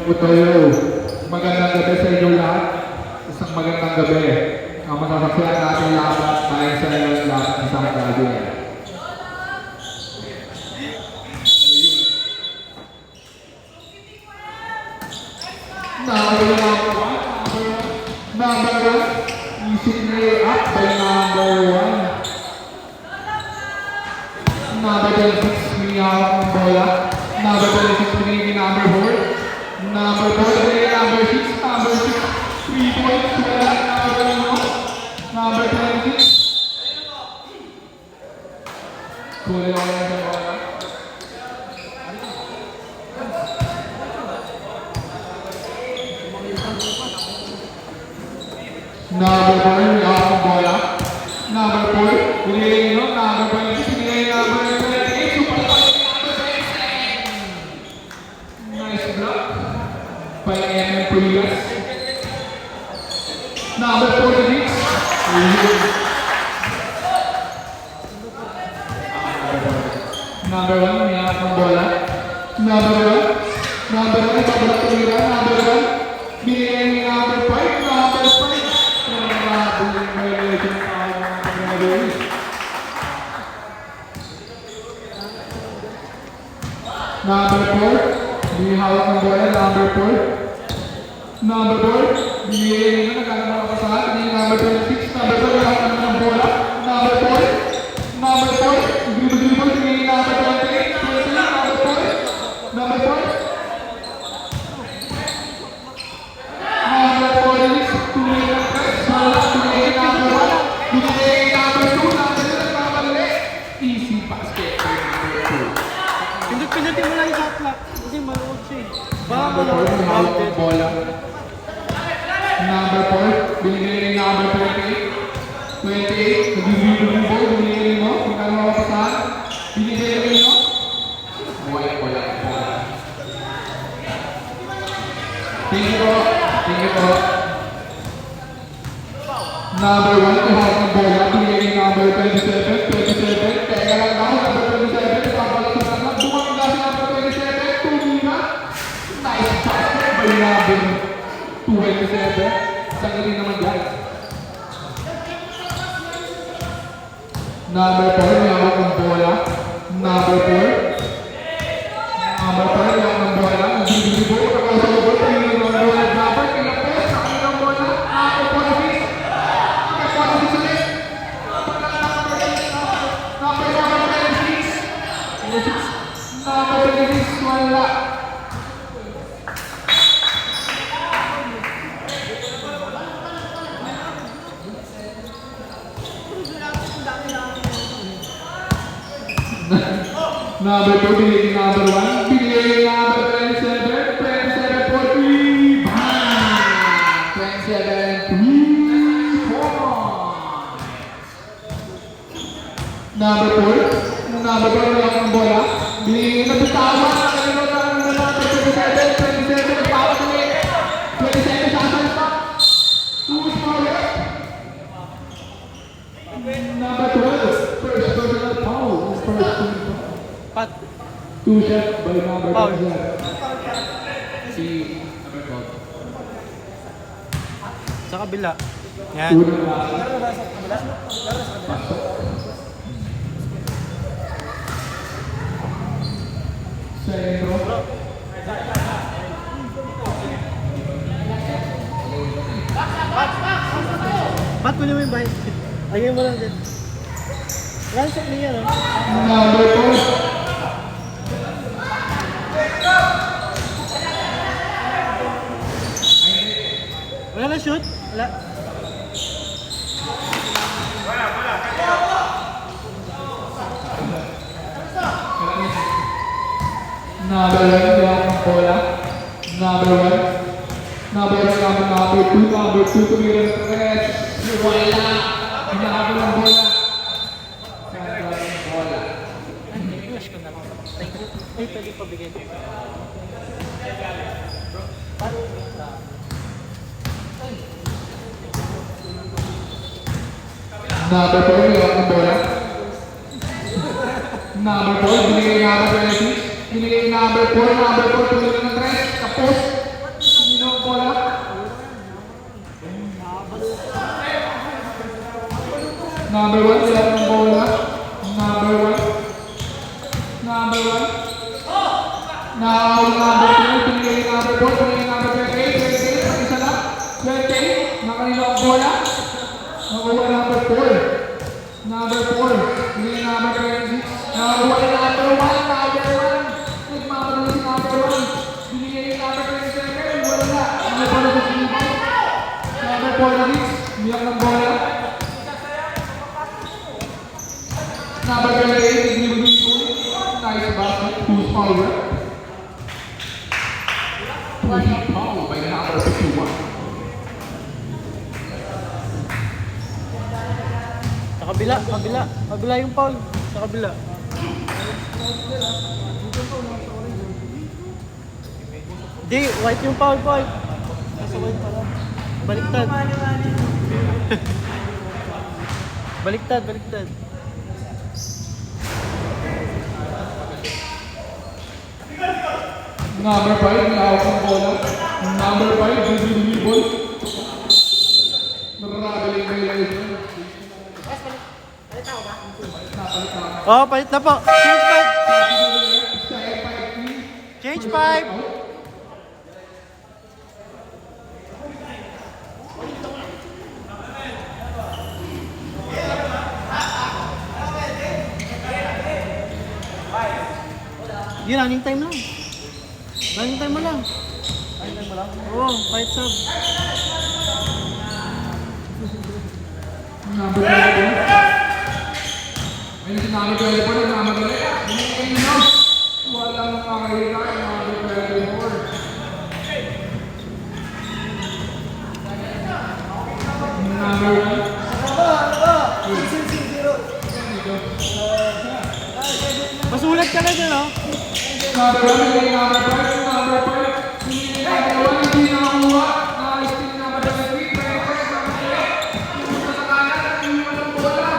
Utoyo. Magandang gabi sa inyo lahat. Isang magandang gabi. Ang masasaksihan natin laban dahil sa inyo lahat isang gabi. Number one. Easy up by number one. Number 26, minihawak ng bola. Number 26, binigay number 4. Number 4, binigay number 6. Number 6, 3 points. Wala. Number 26. Kulit ako lang sa bola. Number 4, minihawak ng bola. Number 4, binigay nyo. Number 26, binigay number 28. Super point, number 27. Nice block. By MM Puligas. Number 46. Number 1, minihawak ng bola. Number 1. Number 1, babalik tumira. Number 1, binigay ni number 5. Number 5. Number 4, binihawak ng bola. Number 4. Number 4, binigay nyo na nagkakaroon ng kapasahan. Hindi number 26. Number 4, binihawak ng bola. Number 4. Number 4, dribble, binigay number 28. Number 4. Number 4. Number 46, tumingin ng press. Binigay number 1. Binigay number 2. Number 2, nagkamali. Easy basket. Pindutin mo lang yung shot clock. Kasi maluwag siya eh. Number 4, binihawak ng bola. Number 4, binigay number 28. 28, nag-dribble, binigay mo. Kung ano kapasahan, binigay mo. Wala. Thank you po. Number 1, binihawak ng bola. Binigay number 27. Teka lang ako, number 27. Babalik sa tanong. Bumangga si number 27. Tumina. Nice pass. By number 27. Sangaling naman guys. Number 4, binihawak ng bola. Number 4. Number 4, binihawak ng bola. Nag-dribble. Nag-dribble. Tingin ng bola. Number 3. Pinapos. Sakin ng bola. Number 46. Number 46 ulit. Number 26. Number 26. Wala. Number 2, binigay number 1. Binigay number 27. 27 for 3. Bang! 27, 3 points. Number 4. Number 4, binigay ng bola. Binigay na bitawan. Nakalimutan ng number 27. 27, nagpawag ulit. 27, sasalpa. 2 smaller. Number 12. First personal foul. First team. Pat. 2 shots by number Foul. 10. Si number 12. Sa kabila. Yan. Unang sentro. Pat mo naman yung bahay. Lagyan mo lang dyan. Ransom niya no? Number 4. Wala na shoot? Wala. Number 1, binihawak ng bola. Number 1. Number 1, number 2. Number 2, tumira ng press. Wala. Binihawak ng bola. Sentro ng bola. Wish ko na lang. Thank you. Ay, pwede pabigay. Number 4, binihawak ng bola. Number 4, binigay number 26. Binigay number 4, tumira ng 3. Tapos, Number 1, sila ng bola. Number 1. Number 1. Now, number 2, pinigay number 4, pinigay number 28, 28, isa lang. 28, nakanila ang bola. Nakuha number 4. Number 4, pinigay number 26. Nakuha number 1, number 1. Nagmamadali si number 1. Binigay number 27, wala. Number 4 na si number 46, biyak ng bola. Number 28, nice basket, who's power? Foul by number 51. Sa kabila, kabila. Kabila yung foul. Sa kabila. Di, white yung foul, boy. Nasa white pala. Baliktad. Baliktad, baliktad. Number 5, nahawak ang bola. Number 5, dribble. Naragaling ba yung ito? Oh, palit na po. Change 5. Change 5. Yun, running time lang. Running time mo lang. Running time mo lang? Oo, fight sub. Number 24. Ayun si number 24, nagmamadali. Ayun na. Walang makakahira yung number 24. Number 1. Masulat ka na dyan, oh. Number 1, number 5, number 5. Hindi number 1, hindi nakakuha. Naka-steal number 23, 25, number 3. Pumunta sa kanan, iwan ang bola.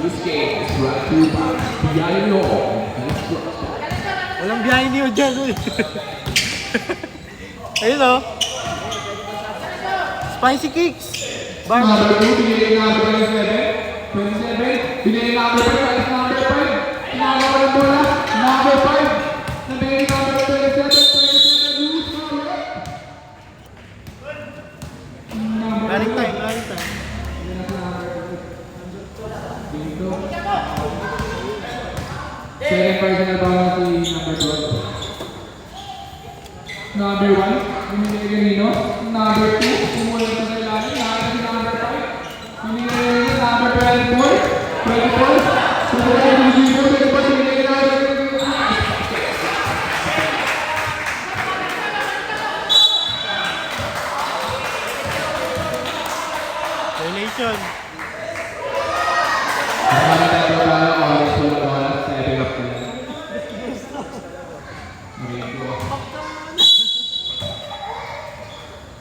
This game is brought to you by Biyayo Construction. Walang biyahe niyo dyan, uy. Ayun, oh. Spicy kicks. Bar. Number 2, binigay number 27. 27, binigay number 5, alis number 5. Pinagawa ng bola, number 5. Nabigay number 27, 27, loose, number 8. Running time, running time. Dito. Second personal ball si number 12. Number 1, binigay kanino. Number 2, umula sa kailangan. Nakakasi number 5. Binigay kanino. Number 24. 24. Binigay kanino. 24. Binigay kanino. Violation. Marami tayo para oras wala oras. Sabi up ko lang.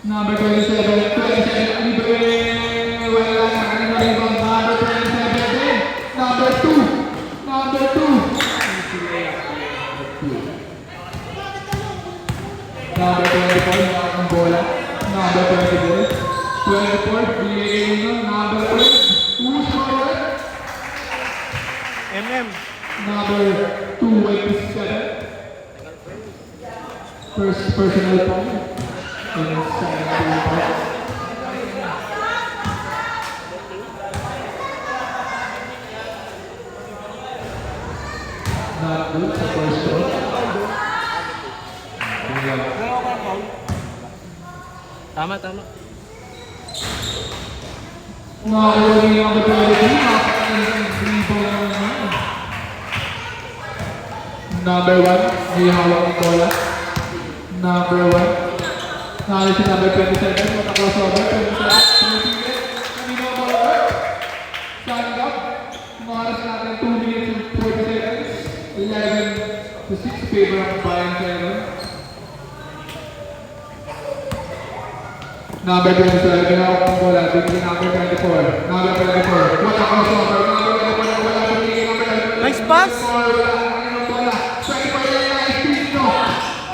Number 27, 27, libre, wala na, kanina rebound, number 27 din, number 2, number 2. Number 24, nakak ng bola, number 24, 24, binigay nyo, number 12, who's forward? MM. Number 287, first personal foul. Not good sa first shot. Tama, tama. Nakawali ang battery. Nakakailang rebound naman. Number 1, may hawak ng bola. Number 1. Nakali si number 27, mata-crossover, 27, kanina ang bola work. Standing up, umaras natin 2 minutes and 40 seconds, 11 to 6 favor ang Bayern 7. Number 27, ginawak ang bola, bigyan number 24, number 24, mata-crossover, number 24, wala, bigyan number 24. Nice pass! Wala, kanina ang bola, 24 yung nice speed nyo.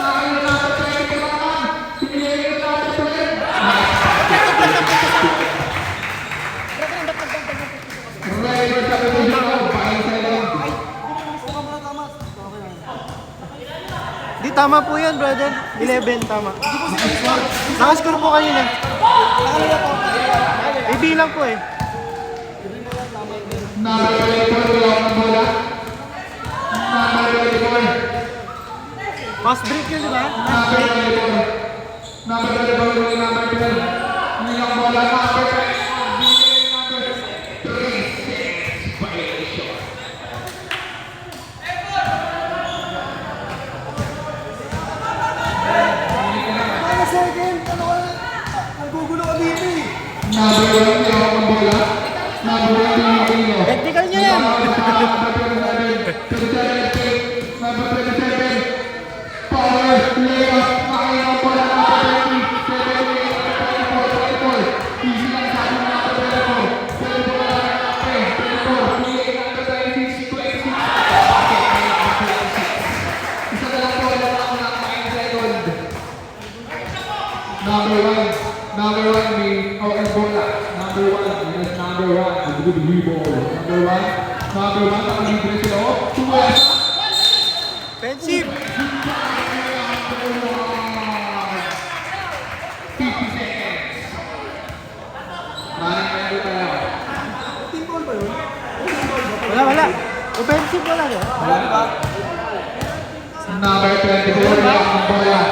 Nakakita number 24. tama po yan, brother. 11, tama. Nakascore po kanina. Ibilang po eh. Number 24, bilawak ng bola. Number 24. Fast break yun, di ba? Number 24. Number 24, number 12. Bilang bola, number 10. Number 36. Violation. Ano second? Ano ka? Nagugulo ka dito eh. Number 1, bilawak ng bola. Number 1, bilawak ng bola. Technical niya yan. Number 27, power, layup, nakailang bola, number 20, 24, easy lang sa akin, number 24, 24, 26, 26, isa na lang po, wala na ako ng 5 second. Number 1, may ang bola, number 1, yes, number 1, good rebound, number 1, nakalibre sila, oh, 2 Offensive. 50 seconds. Maraming meron tayo. Team ball ba yun? Wala. Offensive wala eh. Wala, di ba? Number 24, ang bola.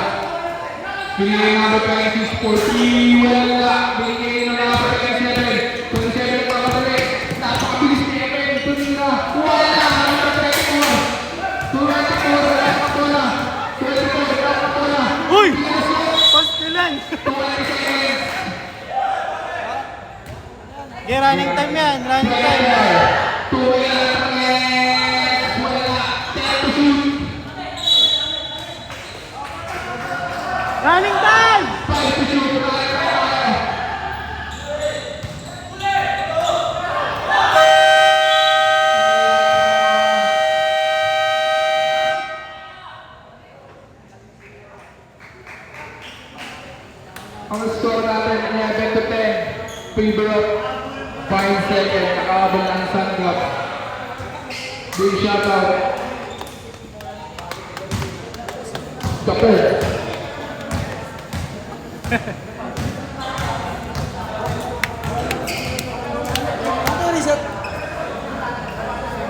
Binigay number 26, 40, wala. Binigay na number 27, 27 pa madali. Napakabilis ni Evan, tumira. Wala, number 24. 24, wala ka bola. 24, wala ka bola. Uy! Pass nila. 20 seconds. Okay, running time yan. Running time. 2 seconds. Wala. 10 to shoot. Running time! 5 to shoot. Ang score natin 11 to 10. Favor of 5 seconds. Nakaabot ng Sun Cup. Big shoutout. Kapel. Ito, reset.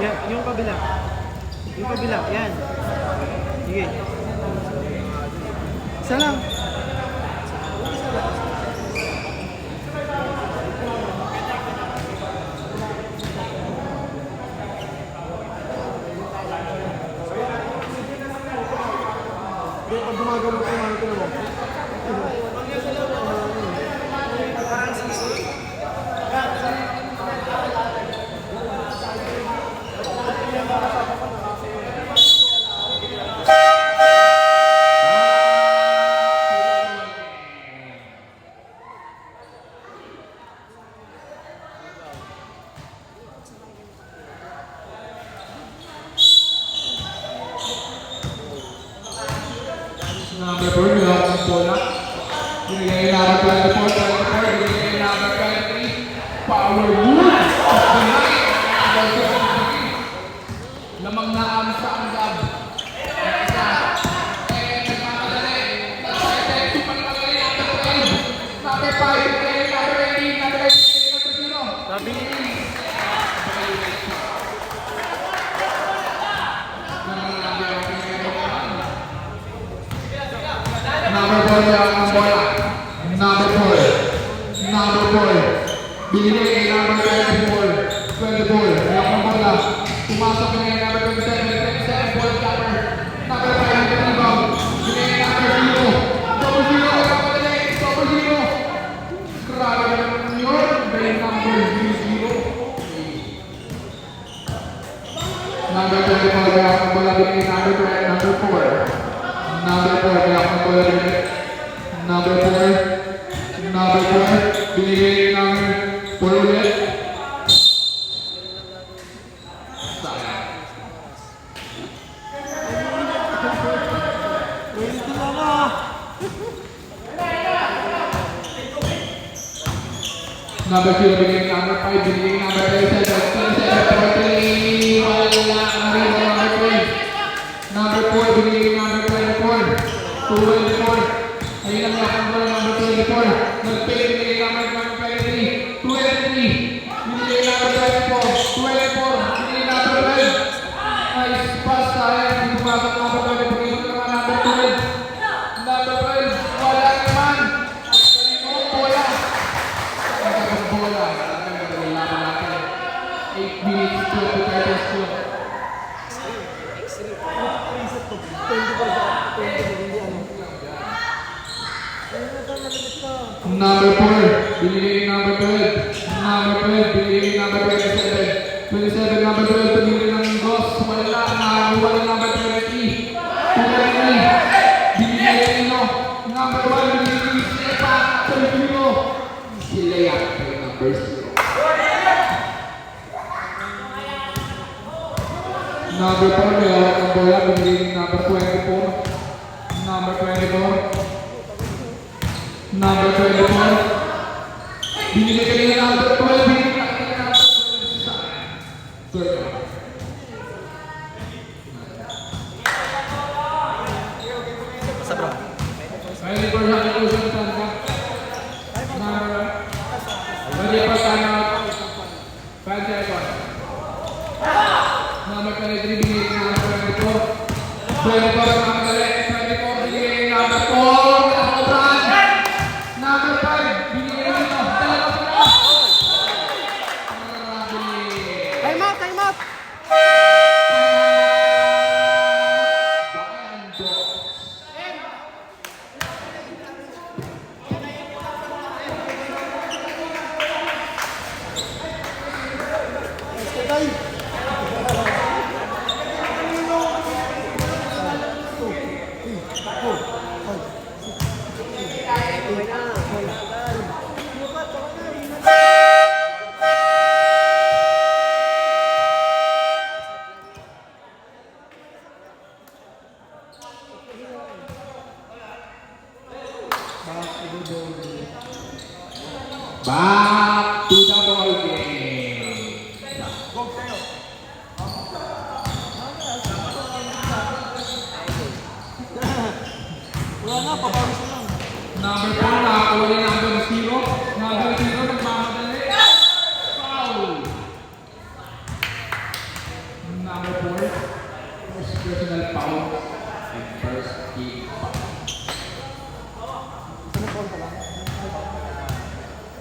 Yan, yung kabila. Yung kabila, yan. Sige. Isa lang. Pag gumagano ko, ano ko naman? Number 4, bilawak ng bola. Binigay number 24, 24. Binigay number 23. Power move. Lamang na ang sa anggab. Isa. Nagmamadali. Number 10, pagmamadali. Number 12. Number 5. Binigay number 18. Number 18. Number 0. Sabi. Number 4, bilawak ng bola. Number 4. Number 4. Binigay kay number 24. 24. Bilawak ng bola. Pumasok na kay number 27. 27 ball cover. Number 5. Rebound. Binigay number 0. Double 0. Nagpapadali. Double 0. Grabe naman yun. Binigay number 0. Number 24. Bilawak ng bola. Binigay number 4. Number 4. Number 4, bilawak ng bola binigay. Number 4. Number 4. Binigay number 4 ulit. Sayang. Wait lang ako. Number 0, binigay number 5. Binigay number 37. 37, 43. Wala. Number 12. Number 4, binigay number 24. 24. Ayun ang lakang bola number 24. Nag-pay binigay number 23. 23. Binigay number 24. 24. Binigay number 12. Nice pass sayang. Hindi pumasok number 12. Pag-ibig naman number 12. Number 12. Wala naman. Kanino bola. Ang bola. Ang laban natin. 8 minutes to 25 to. Number 4, binigay number 12. Number 12, binigay number 27. 27, number 12, binigay ng Dos. Wala, nakakuha ng number 23. 23, binigay nino. Number 1, binigay ni Sepa. 33, sila yan. Number 0. Number 4, may awak ng bola. Binigay ni number 24. Number 24. Number 24. Binigay kayo ng number 12. Binigay kayo ng number 12 sa third round. Basta bro. Ready for the conclusion, Sandra? Number. Ready for timeout. 5 seconds. Number 23, binigay ng number 24. 24, number 24, binigay ng number 4. Number 5, binigay nito. Dalawa sila. Time out, time out. Back to the ball game. Wala na, papawis na lang. Number 4, nakakuha ni number 0. Number 0, nagmamadali. Foul. Number 4, first personal foul. And first team foul.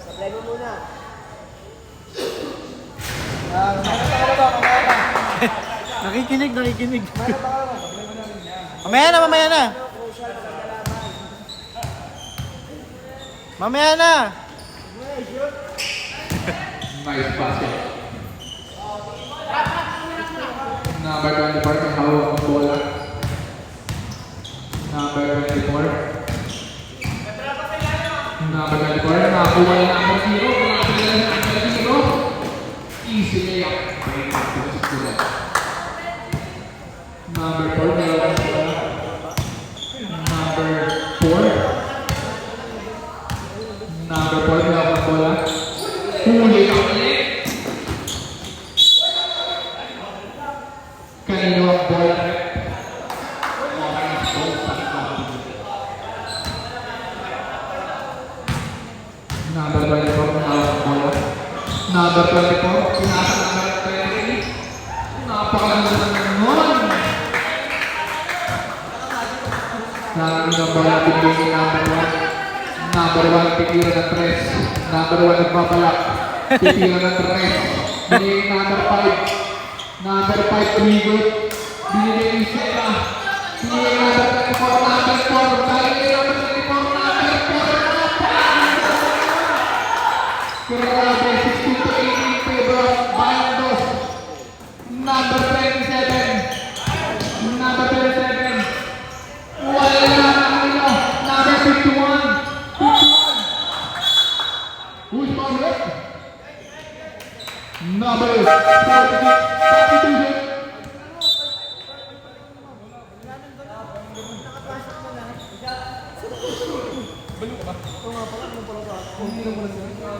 Sablay mo muna. Nakikinig, nakikinig. Mamaya na, mamaya na. Mamaya na. Nice basket. Number 24, may hawak ng bola. Number 24. Number 24, nakakuha ni number 0. Nakakuha ni number 0. Easy layup. Number 4, may hawak ng bola. Number 4. Number 4, may hawak ng bola. Huli ka ulit. Kanino ang bola, Rep? Number 24, may hawak ng bola. Number 24, pinasa number 23. Napakaganda naman nun. Nakakuha ng bola, bigay ni number 1. Number 1, titira ng tres. Number 1, nagbabalak. Titira ng tres. Binigay number 5. Number 5, Rigot. Binigay ni Sela. Binigay number 24, number 4. Binigay number 24, number 4. Grabe, 16 to 18 in favor of Bayandos. Number 27. Number 27. Wala na kanino. Number 51. Who's on it? Number 42.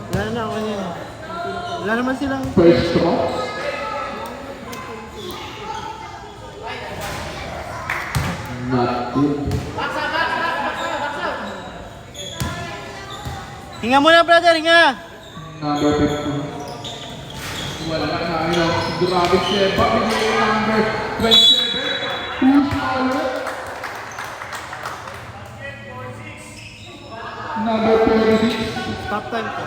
Wala na, ako yun. Wala naman silang... First draw. Not good. Hinga muna, brother, hinga. Number 15. Wala na ayaw. Grabe siya. Pabigay number 27. Who's forward? Number 46. Stop time ko.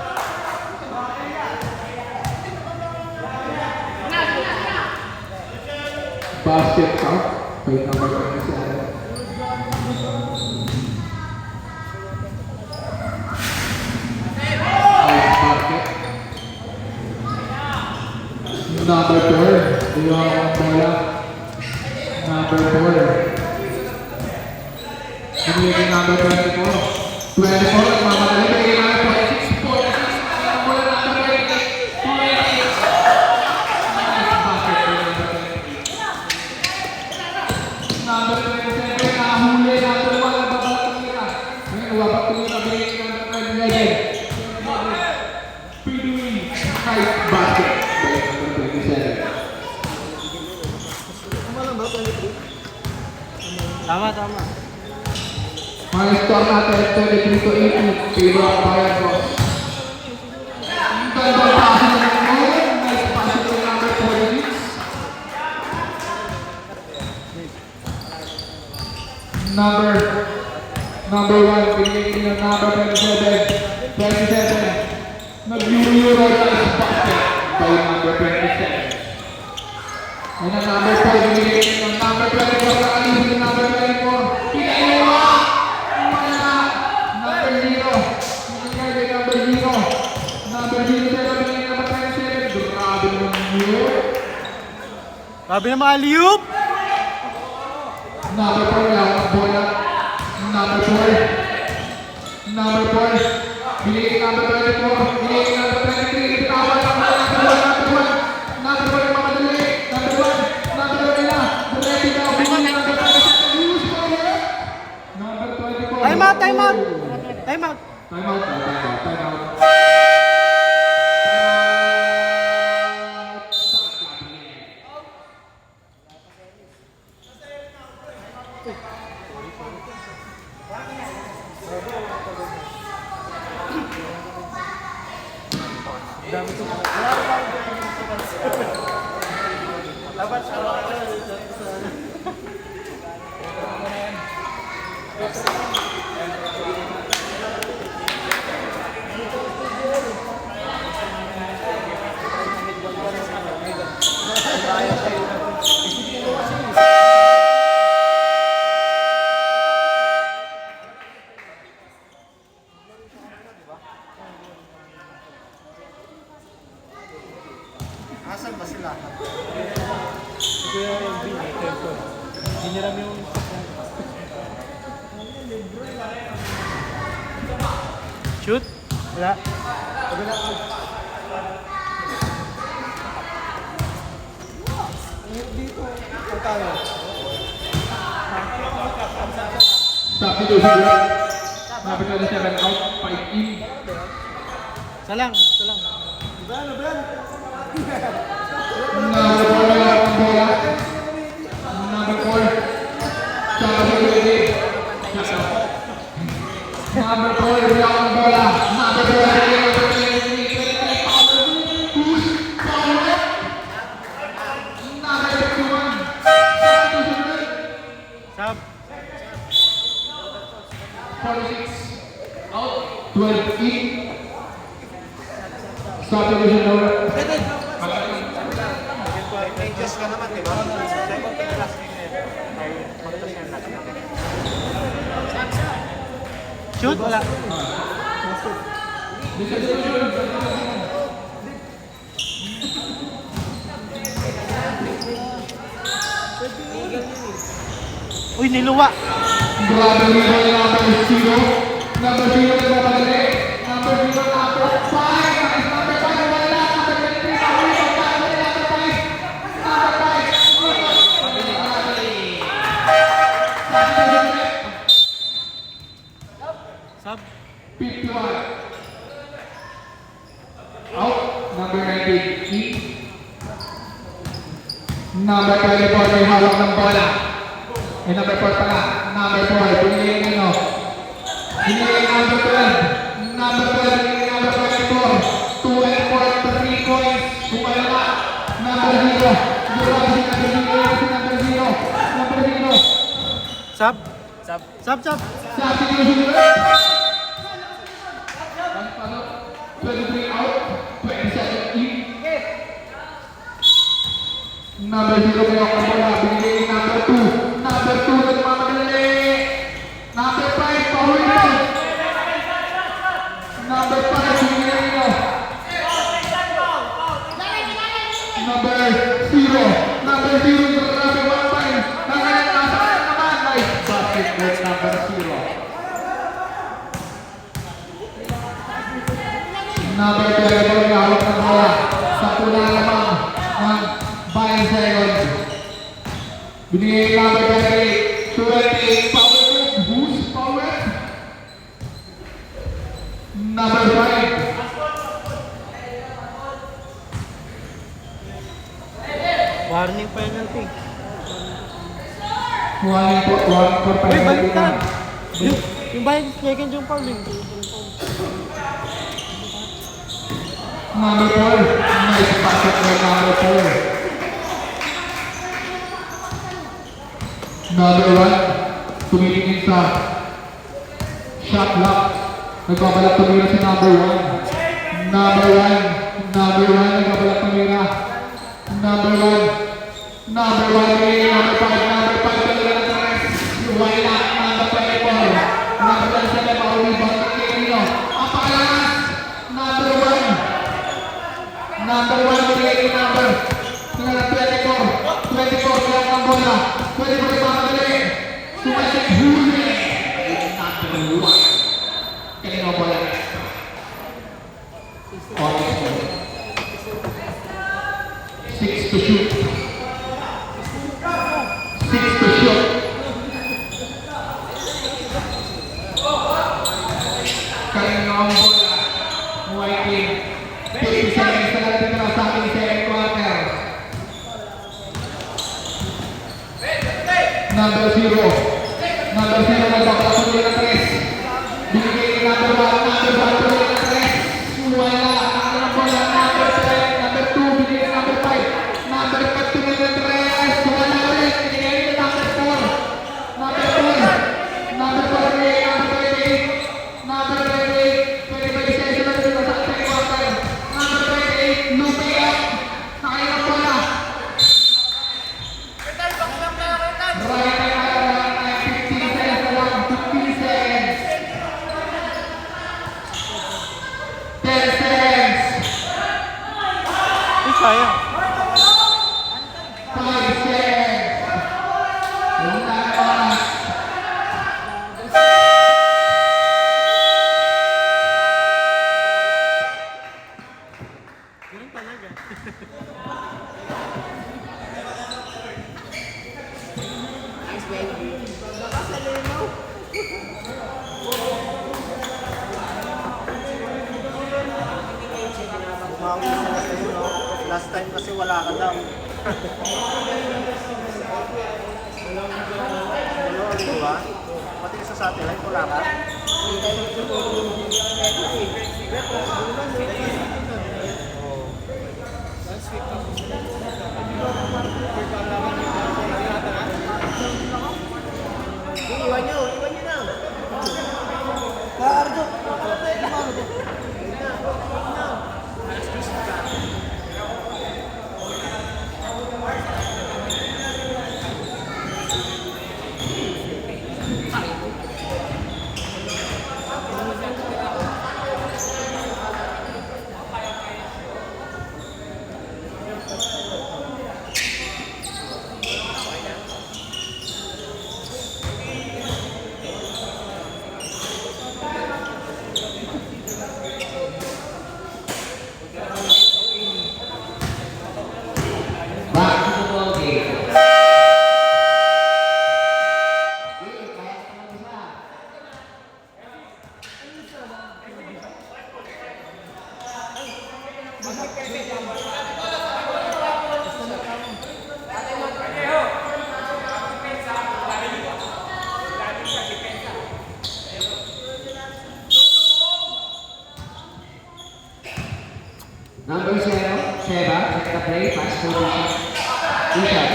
Basket count. By number 27. Basket. Number 4. Iwan ang bola. Number 4. Binigay number 24. 24. Mamadali. Binigay number 46. 46. Ang bola number 28. 28. Basket by number 28. Number 27. Nahuli. Number 1. Nababalak tumira. Ngayon, wabak tumira. Binigay number 11. Pidui. Nice basket. Tama, tama. Mga score natin, 23 to 18. Favor ang Bayan Boss. Ang gandang passing ng Nolan. Nice passing to number 46. Number 1, pinigil ng number 27. 27. Nag-Euro nice basket by number 27. Yan ang number 4, binigay ng number 24, nakalimutin ng number 24. Pinaiwa! Wala! Number 0. Binigay kay number 0. Number 0 pero binigay ng number 27. Grabe naman yun. Grabe na mga alley-oop. Number 4, wala akong bola. Number 4. Number 4. Binigay kay number 24. Binigay kay number 23. Bitawan ang bola. Number 1. Number 1 yung mamadali. Number 1. Number 1 nila. Ready now. Binigay number 27. Use power. Number 24. Time out, time out. Time out. Time out. Time out. Asan ba sila? Kuya yung tempo. Hiniram yung shoot? Wala. Dito, ang tayo. Substitution. Number 27 out. 5 in. Salang. Ben. Number 4 wala akong bola. Number 4. Substitution. Number 4 wala akong bola. Number 4 wala akong bola. Sab. 46 out, 12 in. Substitution over. Adjust ka naman, di ba? Shoot? Wala. Uy, niluwa. Grabe rin ba yung number 0? Number 0 na mapadali. Number 0 number 5. Nice number 5. Wala. Number 23. Number 5. Sab. 51. Out. Number 19. In. Number 24 may hawak ng bola. number 4 pala. Number 4. Binigay ng ano? Binigay number 12. Number 12. Binigay number 24. 2 and 4. 3 points. Kung wala na. Number 0. Siguro si number 0. Si number 0. Number 0. Sub. Sub. Sabi niyo siguro. 23 out. 27 in. Number 0 kayo ang bola. Binigay number 2. Number 2 nagmamadali. Number 5 pauwi na. Number 5 binigay nyo. Number 0. Number 0 grabe 1 time. Nangayon nasa kanya naman. Nice basket with number 0. Number 12 ang hawak ng bola. Sa pula lamang ng 5 seconds. Binigay number 28. 28 power move. Boost power. Number 5. Warning penalty. Warning for Uy, penalty. baliktad. Yung bayad second yung foul eh. Number 4. Nice basket by number 4. Number 1. Tumitingin sa shot lock. Nagbabalak tumira si number 1. Number 1. Number 1. Nagbabalak tumira. Number 1. Number 1. Number 5. Number 5. Talaga ng tres. Wala. Number 24. Number 27. Pauwi. Bakit kayo nyo? Ang pangalakas. Number 1. Number 1. Binigay yung number. Tingnan 24. 24. Kaya ang bola. 24 yung mamadali. Sumasik huli. Number 1. Kaya ang bola. Okay. 6 to shoot. 6 to shoot. Kanina ang bola. White team. 50 seconds na natin na sa ating second quarter. Number 0. Number 0 nagpapatuloy ng 3. Binigay ni number 1. Number 1 tuloy ng 3. Wala. Ang bola. Number 3. Number 2. Binigay ni number 5. Number 5 tuloy ng 3. Wala ulit. Binigay ni number 4. Number 4. Number 4. Binigay number 28. Number 28. 25 seconds na natin sa second quarter. Number 28. Looping up. Nakaya ng bola. Right time. 15 seconds na lang. 15 seconds. 10 seconds. Uy, sayang. 5 seconds. Wala na oras. Ganun talaga. Umawi sila sa'yo, no? Last time kasi wala ka daw. Wala, di ba? Pati sa satellite, wala ka? Iwan nyo na. Arjo! Number 0, Sheba, set the play, pass to Bishop. Bishop.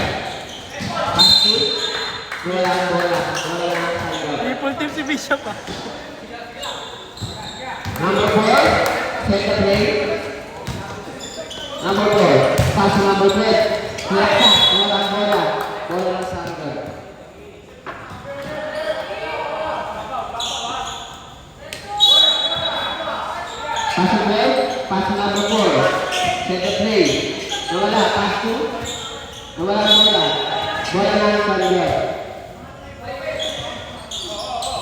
Pass to. Bola. Bola lang sa iyo. Triple team si Bishop ah. Number 4, set the play. Number 4, pass to number 3. Hilakta, bola. Bola lang sa iyo. Pass to 12, pass to number 4. Set the play. Nawala, pass to. Nawala ang bola. Bola lang sa iyo.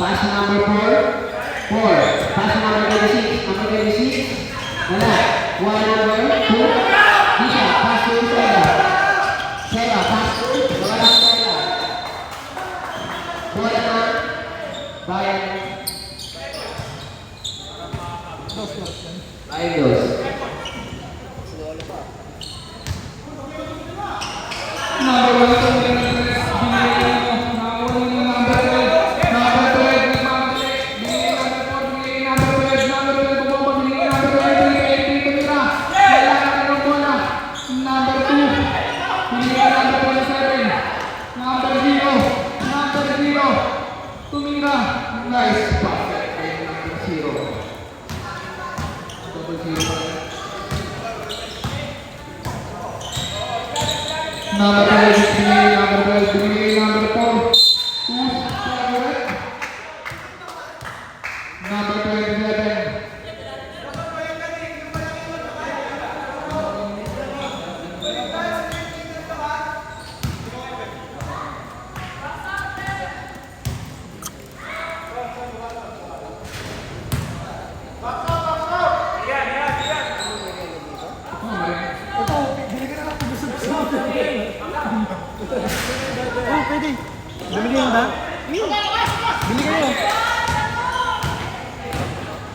Pass to number 4. Pass to number 26. Number 26. Wala. One number 2. Bisa. Pass to Seba. Seba. Pass to. Wala ang bola. Bola na. Bayan. Bayan dos. Number 1, tumira ng press. Binigay number 12. Number 12, nagmamadali. Binigay number 4. Number 12, bumaba. Binigay number 12. Tumira. Kailangan ng bola. Number 2. Binigay number 27. Number 0. Number 0. Tumira. Nice pass. Number 0. Double 0. Number 12, binigay number 4. Who's favorite? Number 27. Ito, bili ka na lang kung gusto mo. Oh, pwede. Bumili yun ba? Bili kayo.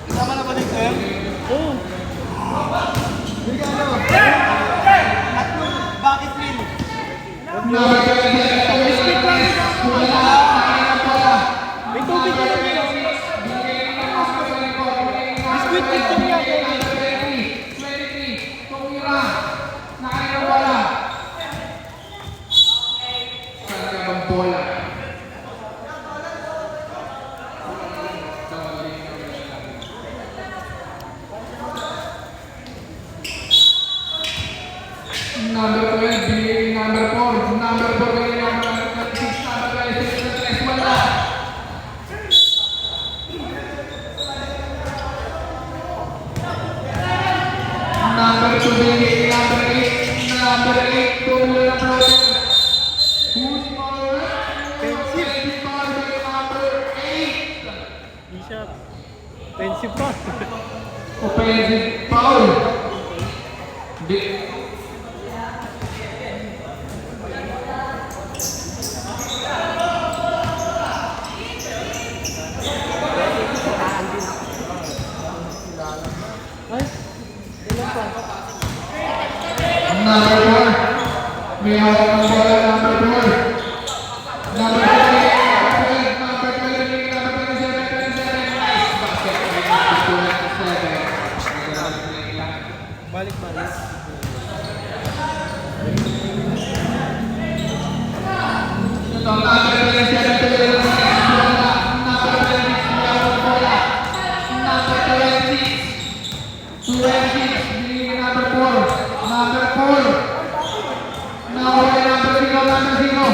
Kasama na ba dito yan? Oo. Bili ka ano? Tatlong bucket meal. Number 27. Wala. May tubig ka rin yun. Biscuit cake ka niya. 23. Tumira. Nakain ang bola. Saan ka bang bola? Number 12, binigay number 4. Number 4, binigay number 6. Number 26, wala. Number 2, binigay number 8. Number 8, tumula ng floater. Who's smaller? Pensive foul by number 8. Bishop. Pensive pa. Offensive foul. Ay, ilan pa? Number 4. May hawak ng bola, number 4. Number 12, number 12, number 27. Nice basket by number 27. Balik. Ito, number 27, tuloy lang sa bola. Number 26, may hawak ng bola. Number 26, binigay number 4. Number 4. Number 0.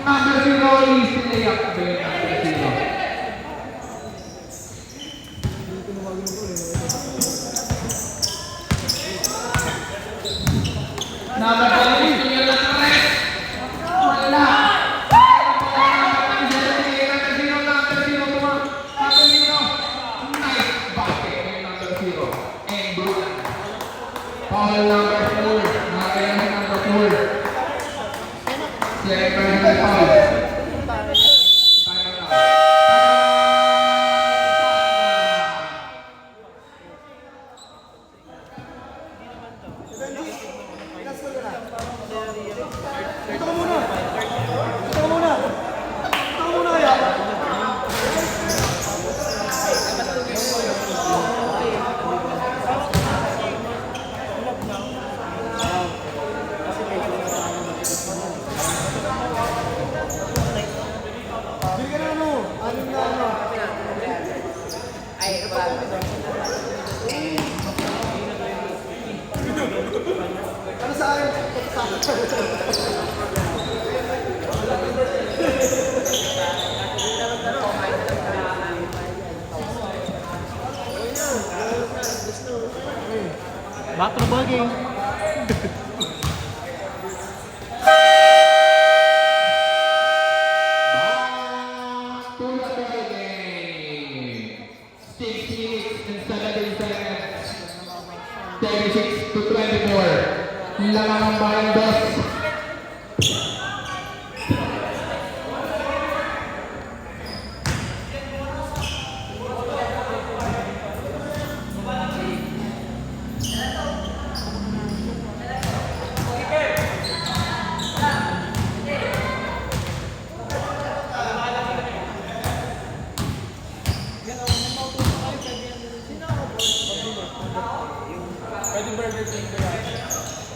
Number 0 is layup by number 0. Number 20, clear lang ng rest. Wala. Number 0. Nice basket by number 0. And blue lang. Foul number 4. Nakaya si number 4. Second personal foul. Time out. Ito ka muna. Ya. Ano sa akin? Back to the ball game. Back to the ball game. 6 minutes and 17 seconds. 36 to 24. Laman ng Bayan Dos.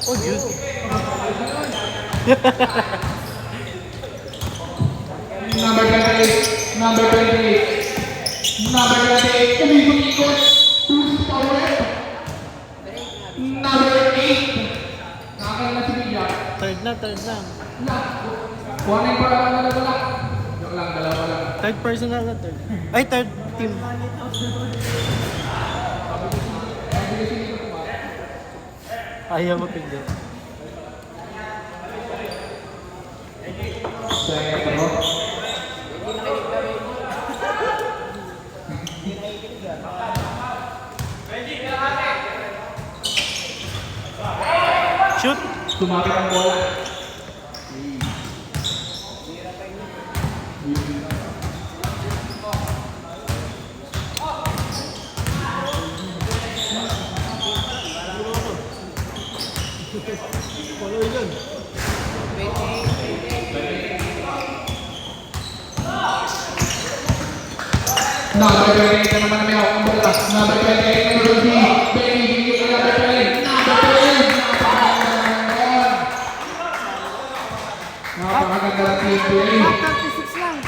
Oh, yun. Number 28. Number 28. Number 28. Umikot-ikot. Who's power? Number 8. Nakakaya na si Billa. Third na. Kuhanin pa lang na wala. Joke lang, dalawa lang. Third person na third. Ay, third team. Ayaw mapindot. Second mo. Shoot! Tumapit ang bola. Number 28 na naman may hawak ang bola. Number 28 na Rudy. Benny, bigay ka number 28. Number 28. Napakaganda ng team play. 36 lang.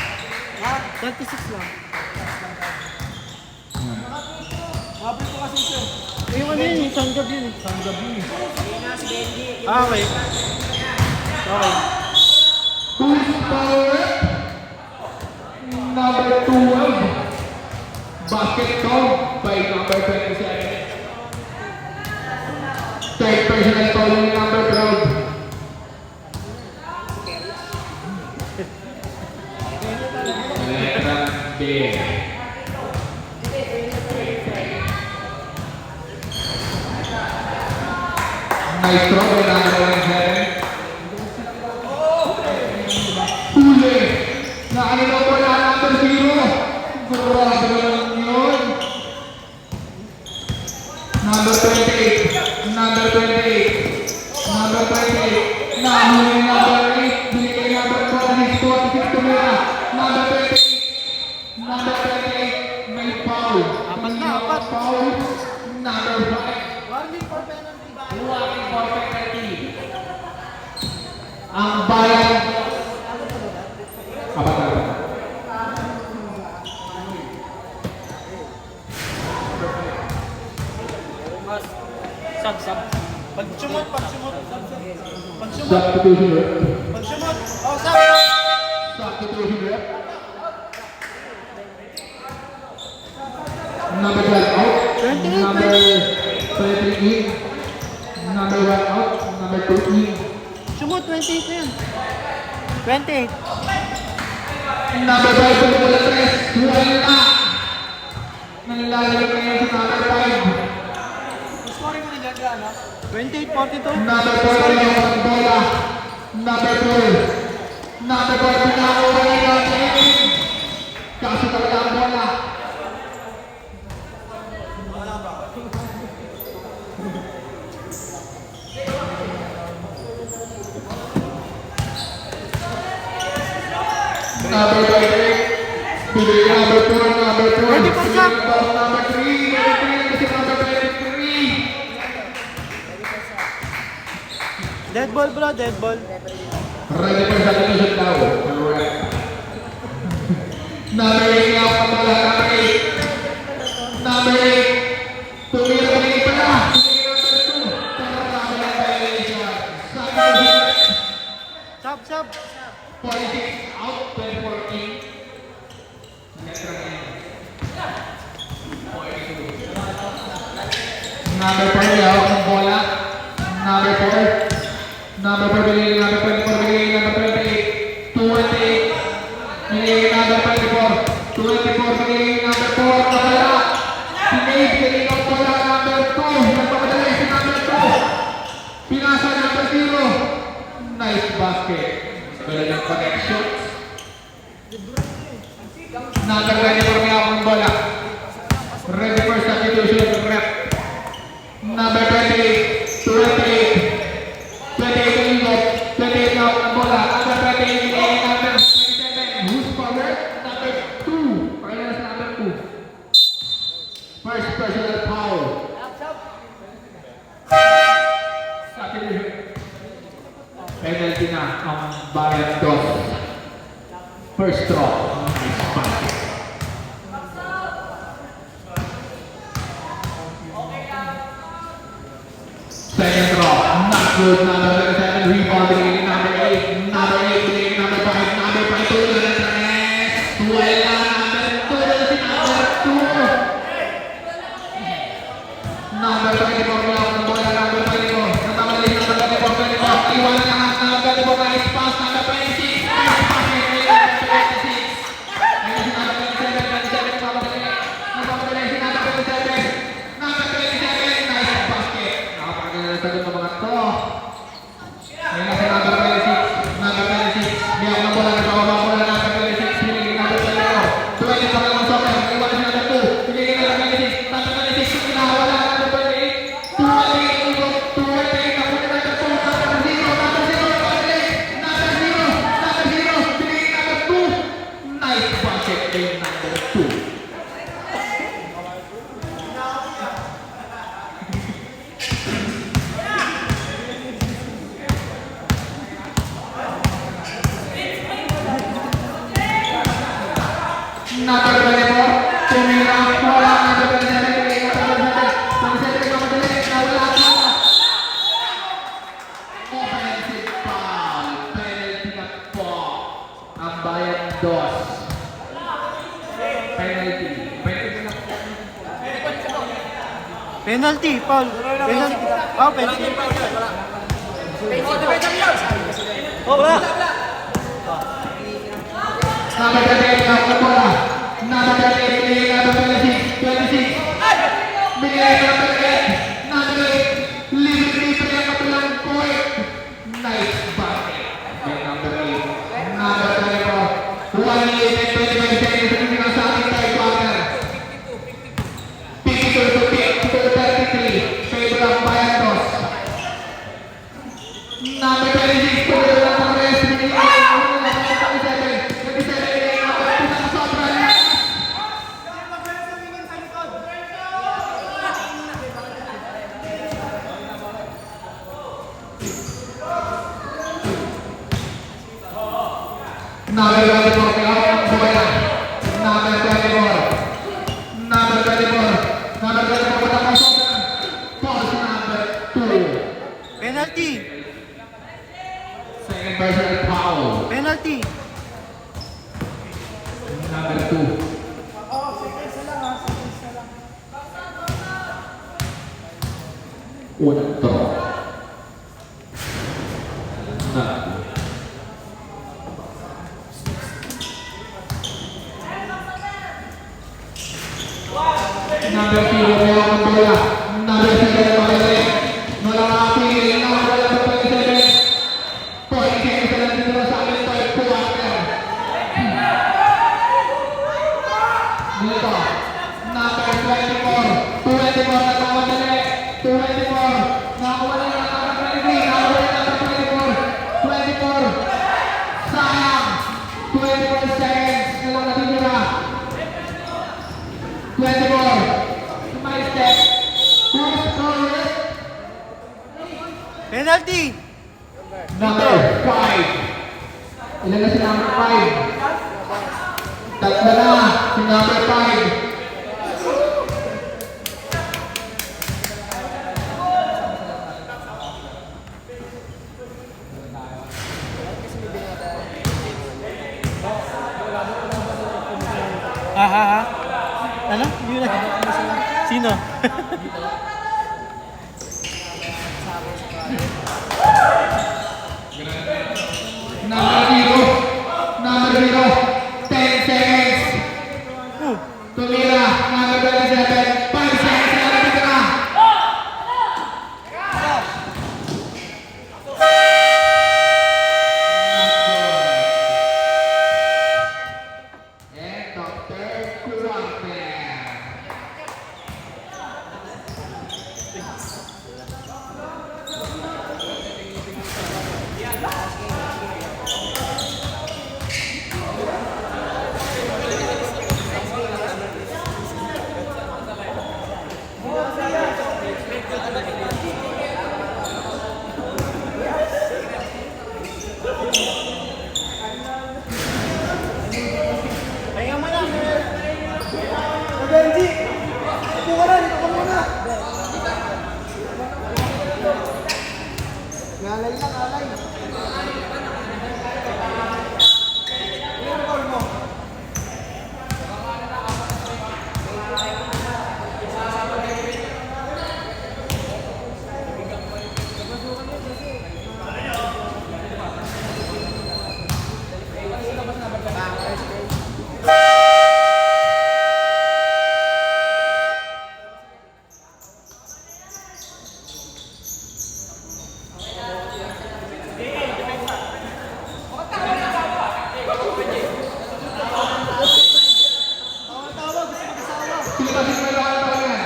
36 lang. Habol ko kasi siya. Eh, ano yun? Yung sanggab yun. Sanggab yun eh. Ah, okay. Okay. Who's power? Number 12. Basket count by number 27. Third personal foul ni number 12. Letra B. Nice throw by number 17. Huli. Na ano daw po na number 0. Grabe naman yun. Number 28. Number 28. Number 28. Nahuli number 8. Binigay number 4. 46 tumira. Number 28. Number 28. May foul. Apat na, apat. Foul. Number 5. Warning for penalty. Warning for penalty. Ang bayan. Apat na. Sub. Pagsumot. Substitution rep. Pagsumot. Oh, sabi. Substitution rep. Number 12 out. 28, Number 20 in. Number 1 out. Number 2 in. Sumot, 28 na yun. 28. Number 5 sa bola 3. Wala. Nanlalagay na yun sa number 5. Scoring mo ni Jaja, no? 28-42. Number 4 ang bola. Number 12. Number 4 pinakuha na natin. Kaso talaga ang bola. Number 28. Bigay number 4, number 4. Ready for shot. Number 3. Number 23. Dead ball, bro. Dead ball. Ready for substitution daw. Correct. Number 8 na ang bola. Number 8. Number 8. Tumira pa na. Number 2. Pero grabe lang violation. Sab. 46 out, 24 in. Number 4, hawak ng bola. Number 4. Number 4, binigay number 24, binigay number 28. 28. Binigay number 24. 24, binigay number 4. Kabala. Binigay ng bola number 2. Nagpapadali si number 2. Pinasa number 0. Nice basket. Galing connection. Number 24, may hawak ng bola. Ready for substitution, rep. Number 28, 28 Ingot, 28 na ang bola. Number 28, number 27. Who's forward? Number 2. Finals number 2. First personal foul. Substitution. Penalty na ang Bayan Dos. First draw. Nice basket. Second draw, not good. Number 7, rebound, binigay number 8. Number 8, binigay number 5. Number 5, tuloy na sa net. Wala, number 2, si number 2. Number 24, wala ng bola. Number 24, natamali number 24. Iwanan niya ang number 24, nice pass. Number 26, nice pass. Number 26. Ayun si number 27, 27, napapagaling si number 27. Number 27, nice basket. Sagot ng mga to. Ngayon na si number 26. Number 26. Biyang ng bola. Nagpapabang bola. Number 26. Pinigil number 24. 20 pa lang ang soccer. Iwan si number 2. Pinigil number 26. Number 26. Pinahawala. Number 28. 28. 28. Napunta number 2. Number 0. Number 0. Number 0. Number 0. Pinigil number 2. Nice basket kay number 2. Number 24, tumira, wala. Number 27, pinigil number 27. 27, nagmamadali, nawala ka. Offensive foul. Penalty na po. Ang Bayan Dos. Penalty. Penalty, Paul. Penalty. Oh, penalty. Oh, wala. Number 28, hawak ng bola. Number 28, binigay number 26. 26. Binigay number 8. Number 8. Libre ang matulang court. Nice basket. Kay number 8. Number 24. 1 minute and 25 seconds. Hindi na sa ating third quarter. 52 to 33. Favor ang Bayan Dos. Number 26. Pwede lang ang rest. Binigay number 27. 27. Number 24, kaya ang bola. Number 24. Number 24. Number 24, patang sobrang. Pause number 2. Penalty. Second personal foul. Penalty. Number 2. Unang draw. Number 0, kaya ang bola. Number 7, pagaling. Wala makapigil. Number 27. 40 seconds lang dito sa ating third quarter. Dito. Number 24. 24 na tawadali. 24. Nakawala yung number 23. Nakawala yung number 24. 24. Sayang. 24 seconds na lang natitira. 24. My step. Who's forward? Penalty. Number 5. Ilan na si number 5? Tatlo na si number 5. Sino? Number 0, 10 seconds. Tumira, number 27, 5 seconds na natitira. And Dr. Kurante. Pahinga mo lang. Benji! Upo ka na, dito ka muna. Ngalay lang, ngalay. Ano yung call mo? Pilipasin mo yung lakas yan.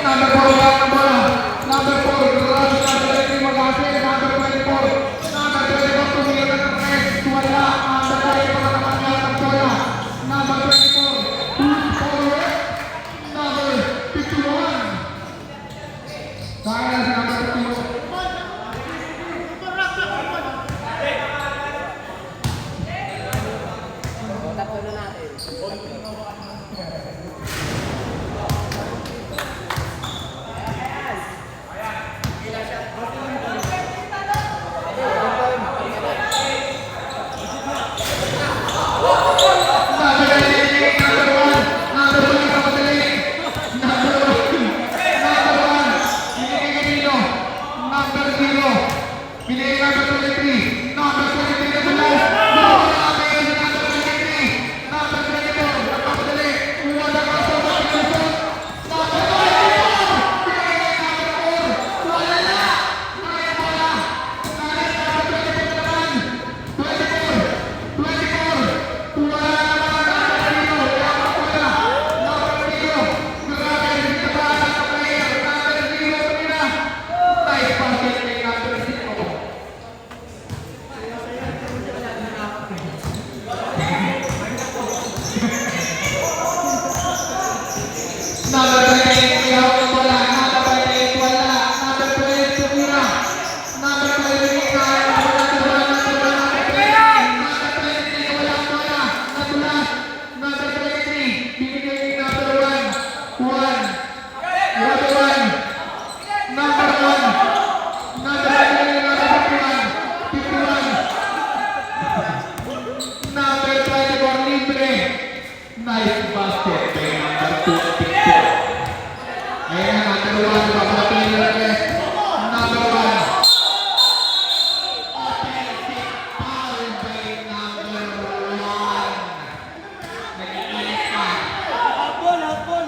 Number 4 lang ang bola. Number 4, rush number 3 mag-asir. Number 24, number 24, tumira ng press. Wala. Number 24 naman yan ang bola. Number 24, push forward. Number 51. Kaya na si number 51. Number 28, ihawak ang bola. Number 28, wala. Number 12, tumira. Number 12, kaya ang bola. Number 23, wala ang bola. Natulas. Number 23, binigay ni number 1. Number 1. Number 1. Number 3, number 51. Number 24, libre. Nice basket by number 24. Ayan na, number 1, papapili na rin. Number 1. Offensive foul by number 1. Nag-iinit pa. Hapon, hapon.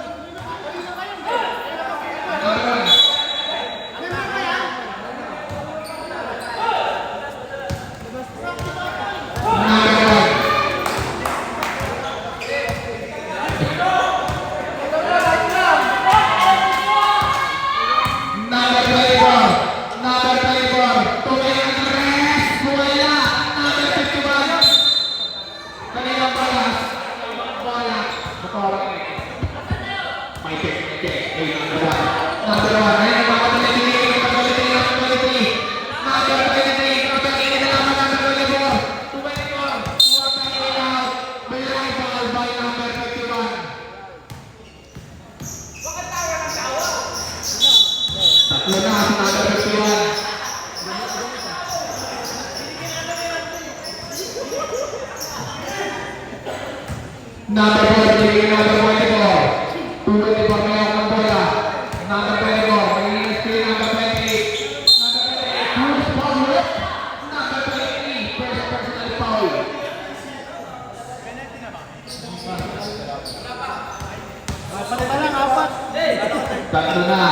Number 1. Number 24. Number 24. Tumira ang rest. Wala. Number 51. Kanilang balas. Bola. Batora. May check. Ay, number 1. Number 1. Ayun, napakadali. Number 23. Number 23. Kapatid na naman number 24. 24. Huwag na ilaw. May rival by number 51. Tatlo na si number 51. Number 4, bigay number 24. 224 may hawak ng bola. Number 24, magiging screen number 28. Number 28, first foul ulit. Number 23, first personal foul. Apat pa lang, apat. Tatlo na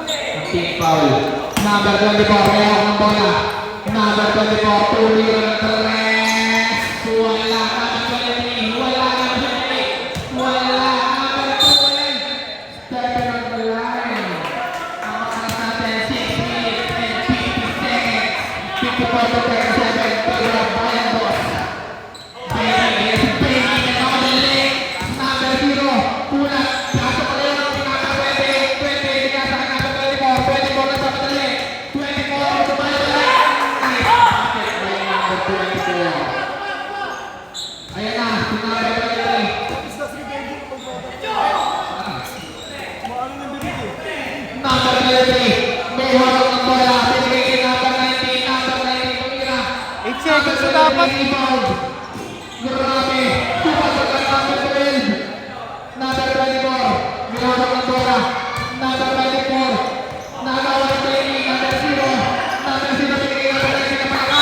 ang team foul. Number 24, may hawak ng bola. Number 24, tuliro ng tres. Wala. Number 23, wala. Number 28, wala. Number 12, stepping on the line. Ang oras natin, 6 minutes and 50 seconds. 54 to 37, Pedro Bayandos. Baby, nakamadali. Number 0, kulang. Pasok ko rin ang number 28, 28, binasa ka number 24, 24 na sa madali. 24, tumayo. Nice basket by number 24. Ayan na, si number 23. Tapos na si Benji kung maano ng bibig eh. Number 23, may hawak ng bola. Binigay kay number 19, number 19, tumira. 8 seconds na dapat. Rebound. Grabe. Pumasok ang number 12. Number 24. May hawak ng bola. Number 24. Nagawa ng training. Number 0. Number 0 binigay number 19 na pala.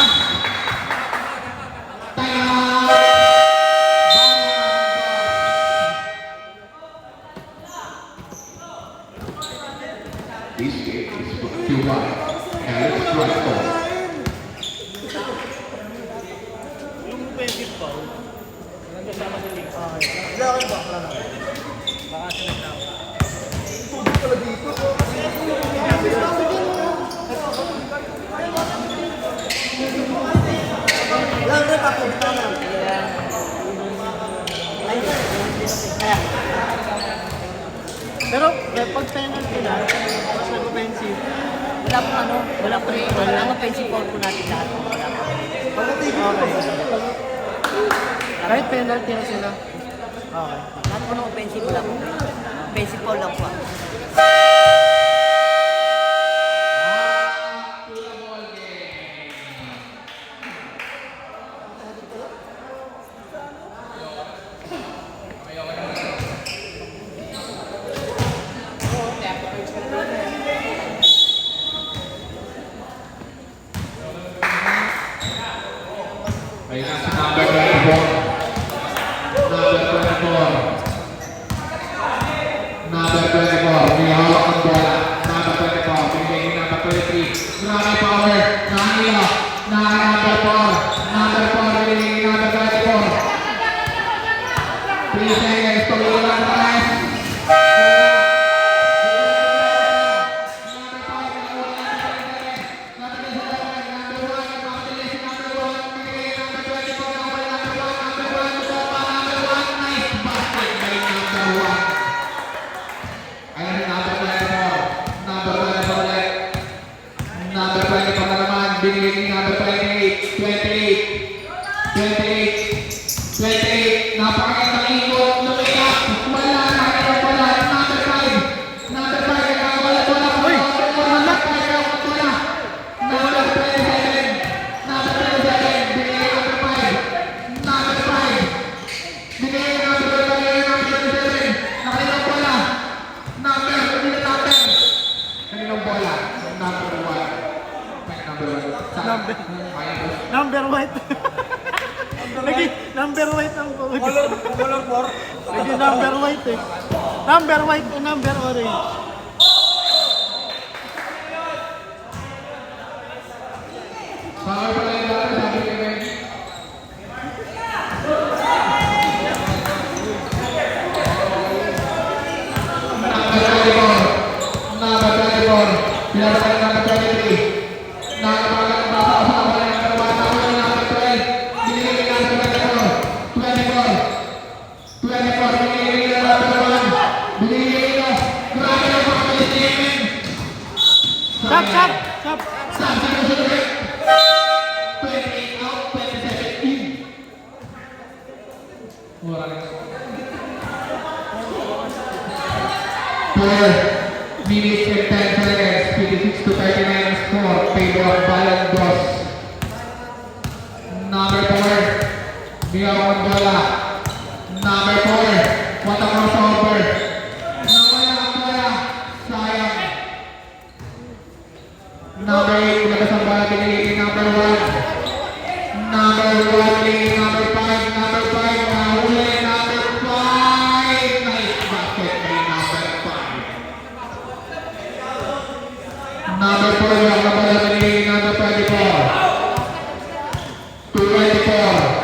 Time out. This game is brought to you by Alex Rifle. Yung offensive foul, nagkasama sa league. Wala kayo ba? Wala na. Baka sila tao. Tubig pala dito. Lang rin ako. Bitaw na. Pero pag penalty na, mas nag-offensive. Wala pong ano, wala pong ang offensive foul po natin lahat. Wala po. Kahit penalty na sila. Okay. Lahat po ng offensive wala po. Offensive foul lang po. Ayun na si number 24. Number 24. Number 24. May hawak ng bola. Number 24. Binigay ni number 23. Grabe power. Nahila. Number 4. Number 4. Binigay ni number 24. 3 seconds. Tuloy lang na rest. Binigay ni number 28, 28, napakagandang ikot, lumikat, wala na, wala, number 5, number 5, wala, number 27, binigay number 5, number 5, binigay number 27, nakalilang bola, kaninong bola, number 1. Number white. Lagi number white ang code. Color 4. Lagi number white eh. Number white o number orange. Bawal pala yung dati, sabi ni Ben. Number 24. Pinapakita ng number 23. Nakakapagal ang basa sa kapal ng number 1. Ako yung number 12. Binigay ni number 24. 24. Binigay ni number 1. Binigay nito. Grabe ang mga palitin. Stop. Stop, sinusunod. 28 out, 27 in. Wala lang. 4 minutes and 10 seconds, 56 to 39 score, Pedro Bayandos. Number 4, Miguel Mondola. Number 4, What a crossover. Nawala. Sayang. Number 8, ilabas ang bola, binigay kay number 1. Number 1, binigay kay number 5. Number 5, nahuli. Number 5. Nice basket kay number 5. Number 4, yung na bola, binigay kay number 24. 224.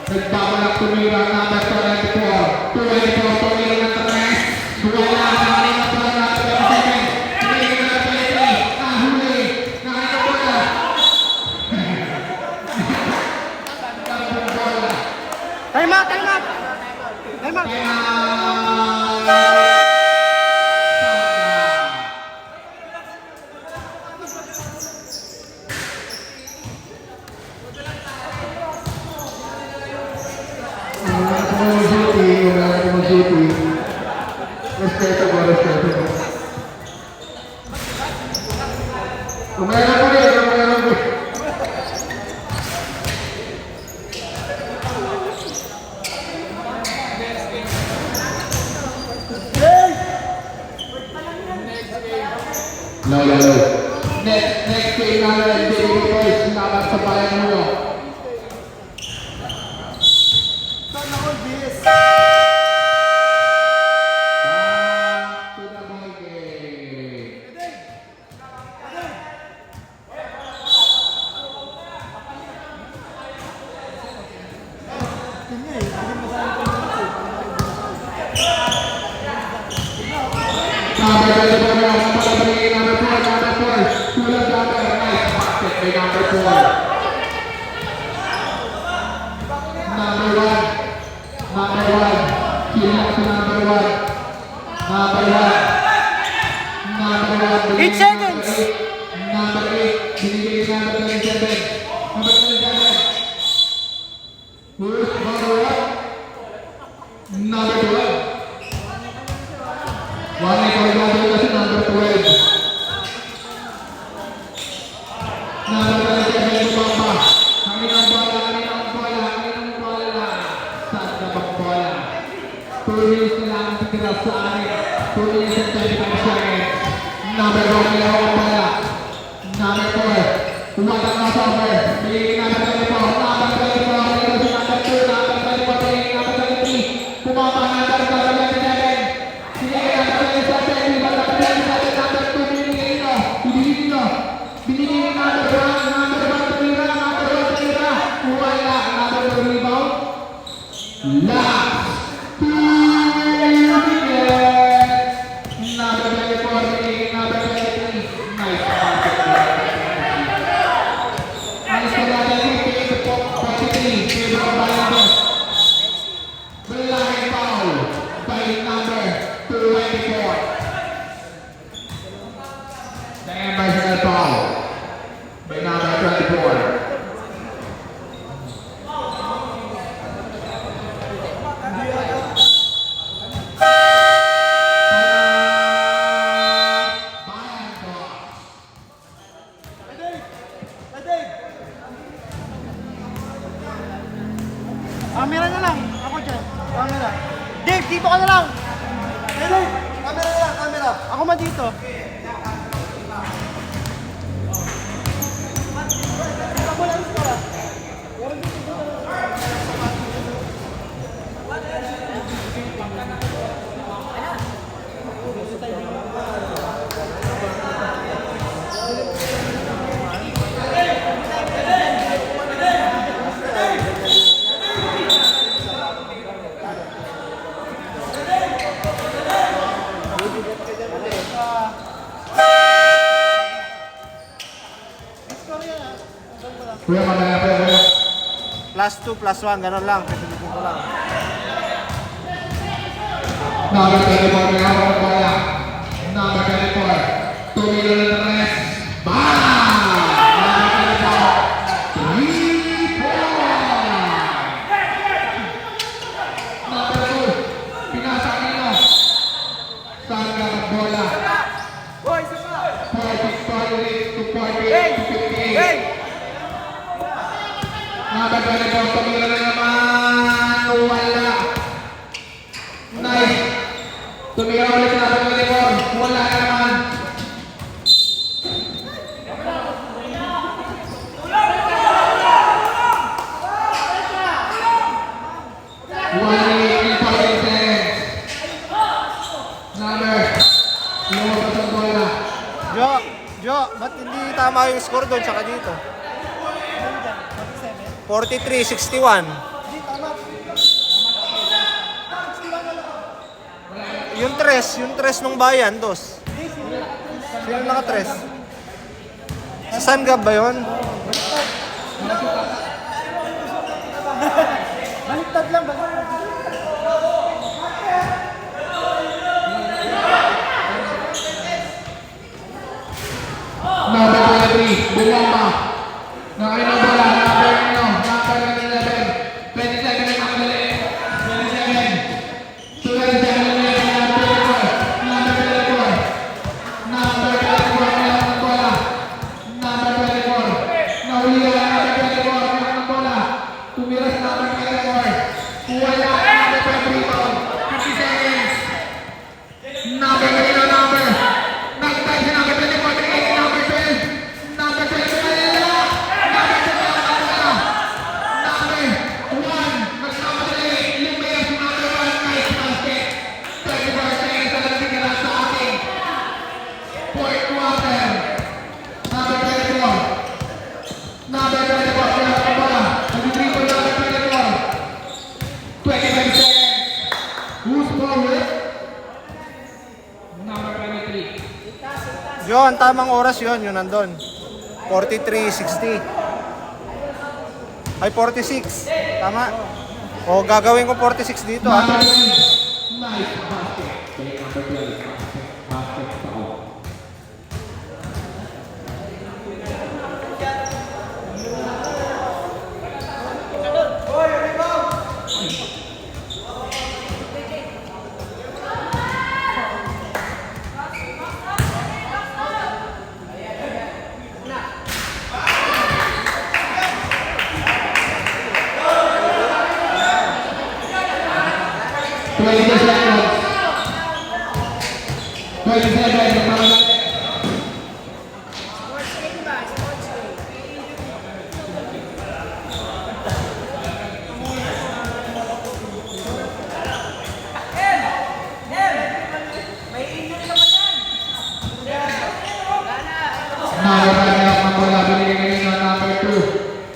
Nagbabalak tumira, number 24. 24, tumira ng 3. Wala na kanina pa na number 27. Binigay kay number 23. Nahuli. Nakita bola. Time out! Time out! Time out! Respeto ko. Kumera ko rin. No. Next game natin, David Boys, laban sa Bayan Mulo. Sana all this. Back to the ball game. Number 24, number 4. Tulad number, nice basket by number 4. Number 1. Kill lang si number 1. Number 1. 8 seconds. Number 8. Binigay kay number 27. Number 27. Who's number 1? Number 12. One record number kasi number 12. Number 27 bumaba. Kami ng bola. Saan ka bang bola? 2 minutes na lang ang titira sa akin. 2 minutes and 25 seconds. Number 1 nila ang bola. Number 4. What a crossover. Bigay number 24. Number 24. Bigay si number 2. Number 24. Bigay number 23. Pumama number 27. Binigay number 1 tumira, wala, number 1 rebound. Last 2 minutes. Number 24, binigay number 23. Nice basket. Alis ka natin, 43, favor of Bayan. Blind foul by number 24. Second personal foul by number 24. Camera na lang. Ako dyan. Camera. Dave, dito ka na lang. Dave, camera na lang, camera. Ako man dito. Kuya, mamaya pa yan, kuya. +2, +1, gano'n lang. Pagkakitin ko lang. Number 24, may hawak ng bola. Number 24, tumira ng tres. Bang! Number 24, 3-point! Number 2, pinasa nino. Saan ka ng bola? 48 to 48 to 58. Number 24, tumira na naman. Wala. Nice. Tumira ulit sa number 24. Wala na naman. Lumabas ang bola. Jo, ba't hindi tama yung score doon tsaka dito? 43-61. Yung tres nung bayan, dos. Sino naka-tres? Sa Sangab ba yun? Baliktad lang, baliktad. Number 23, Bumamba. Nakain ang bola, number 11. 27 ang nakadali. 27. 27 number 24. Number 24, kailangan ng bola. Number 24. Nahuli ang number 24, kailangan ng bola. Tumira sa number 24. Wala ang number 23. 50 seconds. Number 23, number. Nagtay si number 24, number 12. Number 12, number 12, number 1. Nagkamadali. Lumayas si number 1. Nice basket. 24 seconds na lang tingnan sa ating fourth quarter. Number 24. Number 24, kaya ang bola. Nag-triple number 24. 25 seconds. Who's forward? Number 23. Jo, ang tamang oras yun nandun. 43-60. Ay, 46. Tama. O, gagawin ko 46 dito, ha? Number 10. Nice basket. Kaya number 12. Basket foul.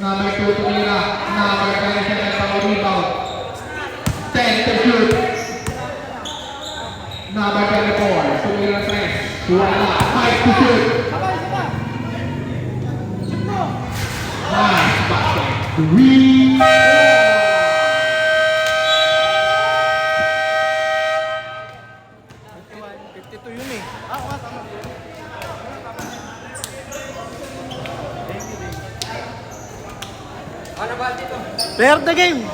Number 2 tumira. Number 27 pang-rebound. 10 to shoot. Number 24 tumira 3. Wala. 5 to shoot. Nice basket. 3. Player of the game.